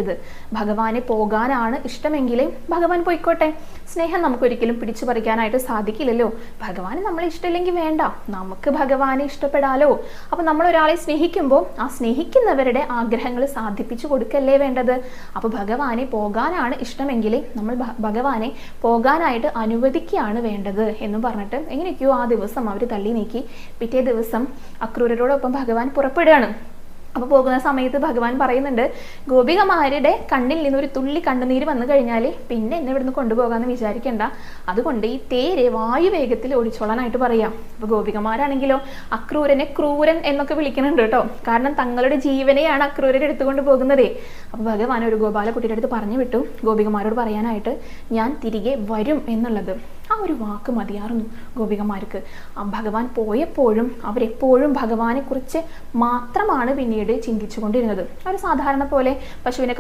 ഇത് ഭഗവാനെ പോകാനാണ് ഇഷ്ടമെങ്കിൽ ഭഗവാൻ പോയിക്കോട്ടെ. സ്നേഹം നമുക്കൊരിക്കലും പിടിച്ചു പറിക്കാനായിട്ട് സാധിക്കില്ലല്ലോ. ഭഗവാന് നമ്മളെ ഇഷ്ടമില്ലെങ്കിൽ വേണ്ട, നമുക്ക് ഭഗവാനെ ഇഷ്ടപ്പെടാലോ. അപ്പൊ നമ്മൾ ഒരാളെ സ്നേഹിക്കുമ്പോൾ ആ സ്നേഹിക്കുന്നവരുടെ ആഗ്രഹങ്ങൾ സാധിപ്പിച്ചു കൊടുക്കല്ലേ വേണ്ടത്. അപ്പൊ ഭഗവാനെ പോകാനാണ് ഇഷ്ടമെങ്കിൽ നമ്മൾ ഭഗവാനെ പോകാനായിട്ട് അനുവദിക്കുകയാണ് വേണ്ടത് എന്നും പറഞ്ഞിട്ട് എങ്ങനെയൊക്കെയോ ആ ദിവസം അവർ തള്ളി നീക്കി. പിറ്റേ ദിവസം അക്രൂരരോടൊപ്പം ഭഗവാൻ പുറപ്പെടുകയാണ്. അപ്പോൾ പോകുന്ന സമയത്ത് ഭഗവാൻ പറയുന്നുണ്ട്, ഗോപികമാരുടെ കണ്ണിൽ നിന്ന് ഒരു തുള്ളി കണ്ണുനീര് വന്നു കഴിഞ്ഞാൽ പിന്നെ എന്നെ ഇവിടുന്ന് കൊണ്ടുപോകാമെന്ന് വിചാരിക്കേണ്ട, അതുകൊണ്ട് ഈ തേര് വായുവേഗത്തിൽ ഓടിച്ചോളാനായിട്ട് പറയാം. അപ്പോൾ ഗോപികമാരാണെങ്കിലോ അക്രൂരനെ ക്രൂരൻ എന്നൊക്കെ വിളിക്കുന്നുണ്ട് കേട്ടോ. കാരണം തങ്ങളുടെ ജീവനെയാണ് അക്രൂരൻ എടുത്തുകൊണ്ട് പോകുന്നതേ. അപ്പോൾ ഭഗവാൻ ഒരു ഗോപാലക്കുട്ടിയുടെ അടുത്ത് പറഞ്ഞു വിട്ടു ഗോപികമാരോട് പറയാനായിട്ട്, ഞാൻ തിരികെ വരും എന്നുള്ളത്. ആ ഒരു വാക്ക് മതിയായിരുന്നു ഗോപികമാർക്ക്. ഭഗവാൻ പോയപ്പോഴും അവരെപ്പോഴും ഭഗവാനെ കുറിച്ച് മാത്രമാണ് പിന്നീട് ചിന്തിച്ചു കൊണ്ടിരുന്നത്. അവർ സാധാരണ പോലെ പശുവിനെ